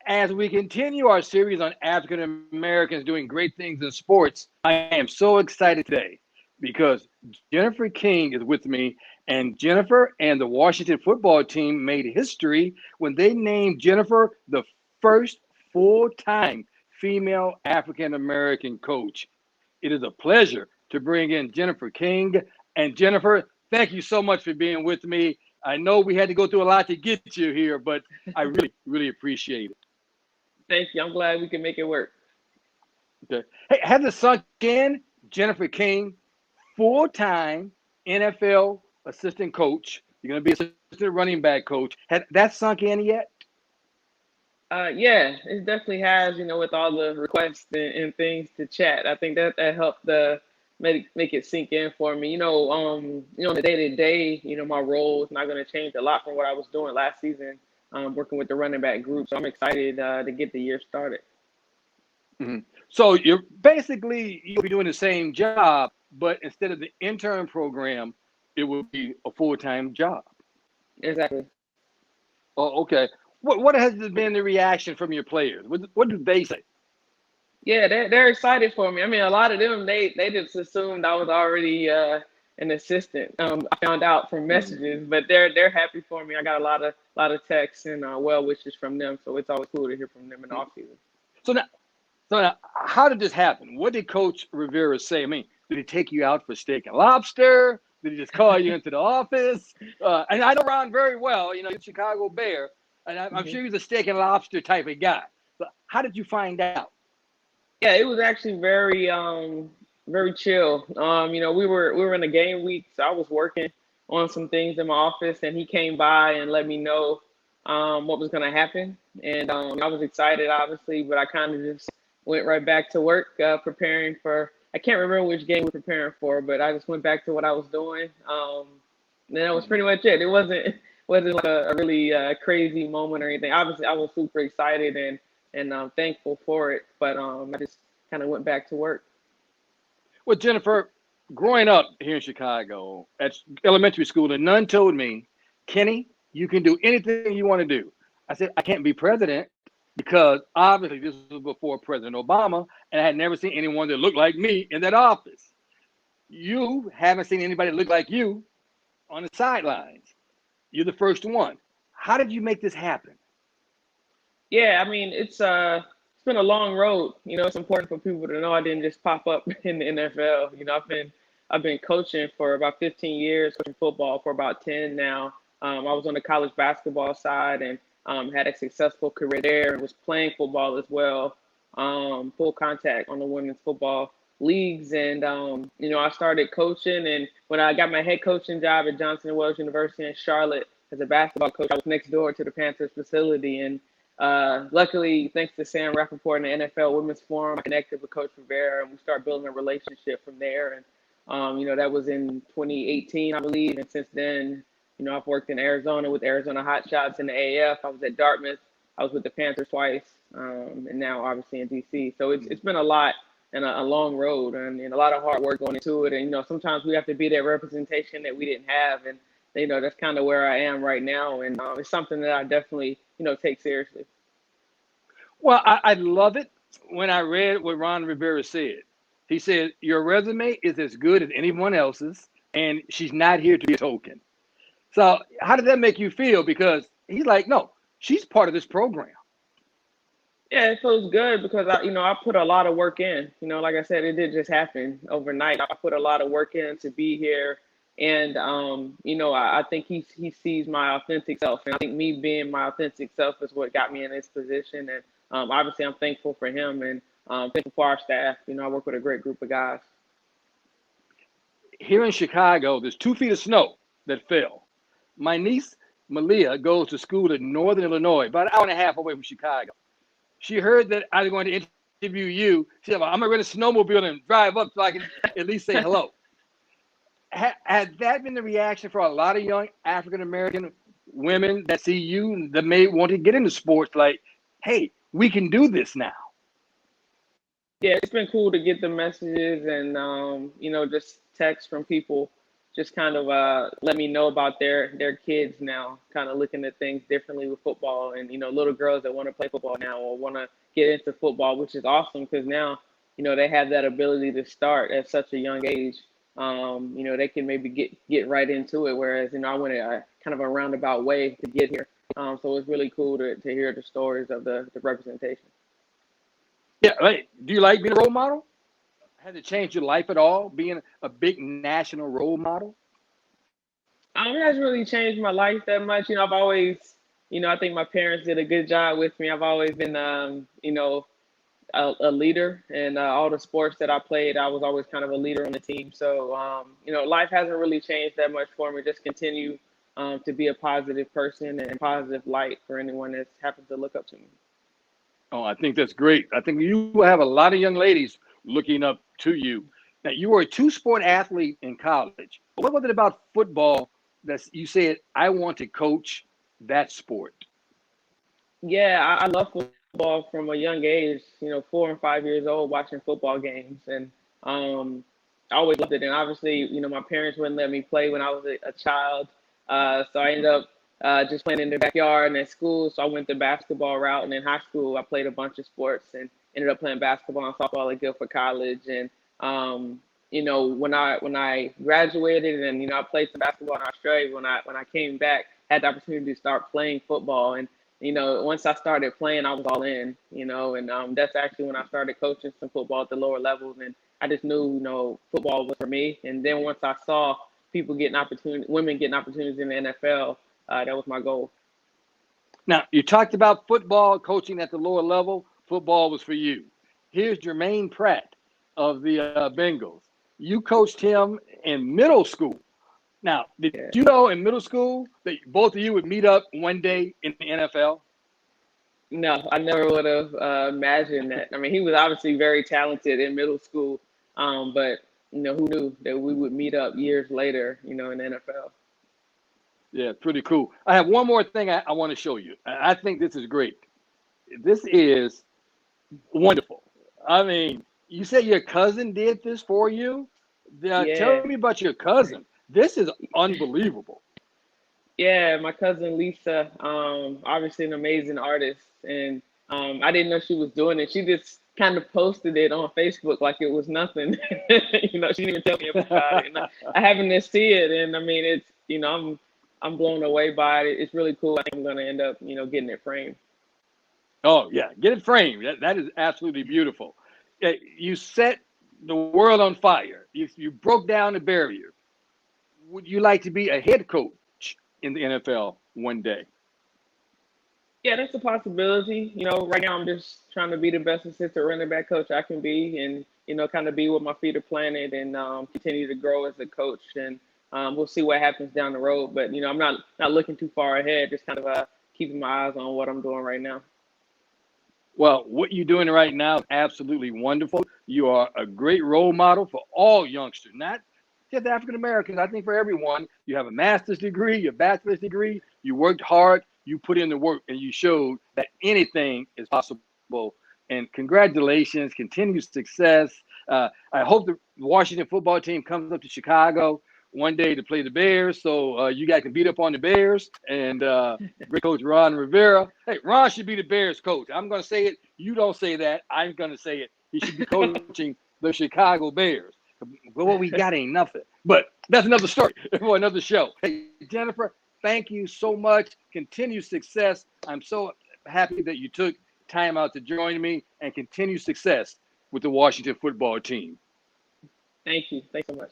As we continue our series on African Americans doing great things in sports, I am so excited today because Jennifer King is with me. And Jennifer and the Washington football team made history when they named Jennifer the first full time female African American coach. It is a pleasure to bring in Jennifer King. And Jennifer, thank you so much for being with me. I know we had to go through a lot to get you here, but I really appreciate it. Thank you. I'm glad we can make it work. Okay. Hey, has it sunk in? Jennifer King, full time NFL assistant coach. You're going to be assistant running back coach. Had that sunk in yet? Yeah, it definitely has. With all the requests and things to chat, I think that helped make it sink in for me. In the day to day, my role is not going to change a lot from what I was doing last season, working with the running back group. So I'm excited to get the year started. Mhm. So you're basically you'll be doing the same job, but instead of the intern program, it will be a full time job. Exactly. Oh, okay. What has been the reaction from your players? What do they say? Yeah, they're excited for me. I mean, a lot of them they just assumed I was already an assistant. I found out from messages, but they're happy for me. I got a lot of texts and well wishes from them, so it's always cool to hear from them in the off season. So now, so now, how did this happen? What did Coach Rivera say? I mean, did he take you out for steak and lobster? Did he just call you into the office? And I know Ron very well. He's a Chicago Bear, and I'm Mhm. sure he's a steak and lobster type of guy. But how did you find out? Yeah, it was actually very chill. We were in a game week, so I was working on some things in my office, and he came by and let me know what was gonna happen, and I was excited, obviously, but I kind of just went right back to work, preparing for. I can't remember which game we were preparing for, but I just went back to what I was doing. And that was pretty much it. It wasn't like a really crazy moment or anything. Obviously, I was super excited and I'm thankful for it. But I just kind of went back to work. Well, Jennifer, growing up here in Chicago at elementary school, and none told me, Kenny, you can do anything you want to do. I said, I can't be president because obviously this was before President Obama, and I had never seen anyone that looked like me in that office. You haven't seen anybody that looked like you on the sidelines. You're the first one. How did you make this happen? Yeah, I mean it's been a long road. It's important for people to know I didn't just pop up in the NFL. I've been coaching for about 15 years, coaching football for about 10 now. I was on the college basketball side and had a successful career there and was playing football as well, full contact on the women's football leagues. And I started coaching, and when I got my head coaching job at Johnson and Wales University in Charlotte as a basketball coach, I was next door to the Panthers facility. And luckily, thanks to Sam Rappaport and the NFL Women's Forum, I connected with Coach Rivera, and we started building a relationship from there. And that was in 2018, I believe. And since then, I've worked in Arizona with Arizona Hot Shots in the AAF. I was at Dartmouth. I was with the Panthers twice, and now obviously in DC. So it's been a lot and a long road, and a lot of hard work going into it. And sometimes we have to be that representation that we didn't have, and that's kind of where I am right now. And it's something that I definitely take seriously. Well, I love it when I read what Ron Rivera said. He said, your resume is as good as anyone else's, and she's not here to be a token. So, how did that make you feel? Because he's like, no, she's part of this program. Yeah, it feels good because I put a lot of work in. Like I said, it did just happen overnight. I put a lot of work in to be here, and I think he sees my authentic self, and I think me being my authentic self is what got me in this position. And obviously, I'm thankful for him and thankful for our staff. I work with a great group of guys. Here in Chicago, there's 2 feet of snow that fell. My niece, Malia, goes to school in northern Illinois, about an hour and a half away from Chicago. She heard that I was going to interview you. She said, well, I'm going to rent a snowmobile and drive up so I can at least say hello. Has that been the reaction for a lot of young African American women that see you that may want to get into sports? Like, hey, we can do this now. Yeah, it's been cool to get the messages and just text from people just kind of let me know about their kids now, kind of looking at things differently with football, and little girls that want to play football now or want to get into football, which is awesome because now they have that ability to start at such a young age. They can maybe get right into it, whereas I went a kind of a roundabout way to get here. So it's really cool to hear the stories of the representation. Yeah. Hey, do you like being a role model? Has it changed your life at all, being a big national role model? It hasn't really changed my life that much. I've always, I think my parents did a good job with me. I've always been, a leader in all the sports that I played. I was always kind of a leader on the team. So, life hasn't really changed that much for me. Just continue to be a positive person and positive light for anyone that happens to look up to me. Oh, I think that's great. I think you will have a lot of young ladies looking up to you. Now, you were a two-sport athlete in college. What was it about football that you said, I want to coach that sport? Yeah, I love football from a young age, 4 and 5 years old, watching football games. And I always loved it. And obviously, my parents wouldn't let me play when I was a child. So I ended up just playing in the backyard and at school. So I went the basketball route. And in high school, I played a bunch of sports and ended up playing basketball and softball at Guilford College. And, when I graduated and, I played some basketball in Australia, when I came back, had the opportunity to start playing football. And once I started playing, I was all in, and that's actually when I started coaching some football at the lower levels. And I just knew, football was for me. And then once I saw people getting opportunities, women getting opportunities in the NFL, that was my goal. Now, you talked about football coaching at the lower level. Football was for you. Here's Jermaine Pratt of the Bengals. You coached him in middle school. Now, did Yeah. you know in middle school that both of you would meet up one day in the NFL? No, I never would have imagined that. I mean, he was obviously very talented in middle school, but who knew that we would meet up years later, in the NFL. Yeah, pretty cool. I have one more thing I want to show you. I think this is great. This is wonderful. I mean, you said your cousin did this for you? Yeah. Tell me about your cousin. This is unbelievable. Yeah, my cousin Lisa, obviously an amazing artist, and I didn't know she was doing it. She just kind of posted it on Facebook like it was nothing. She didn't even tell me about it, and I happened to see it, and I mean, it's I'm blown away by it. It's really cool. I think I'm gonna end up getting it framed. Oh, yeah. Get it framed. That is absolutely beautiful. You set the world on fire. You broke down the barrier. Would you like to be a head coach in the NFL one day? Yeah, that's a possibility. Right now I'm just trying to be the best assistant running back coach I can be, and kind of be where my feet are planted, and continue to grow as a coach. And we'll see what happens down the road. But I'm not looking too far ahead. Just kind of keeping my eyes on what I'm doing right now. Well, what you're doing right now is absolutely wonderful. You are a great role model for all youngsters, not just African Americans. I think for everyone. You have a master's degree, your bachelor's degree. You worked hard, you put in the work, and you showed that anything is possible. And congratulations, continued success. I hope the Washington football team comes up to Chicago one day to play the Bears, so you guys can beat up on the Bears. And great coach Ron Rivera. Hey, Ron should be the Bears coach. I'm going to say it. You don't say that. I'm going to say it. He should be coaching the Chicago Bears. But what we got ain't nothing. But that's another story for another show. Hey, Jennifer, thank you so much. Continue success. I'm so happy that you took time out to join me, and continue success with the Washington football team. Thank you. Thanks so much.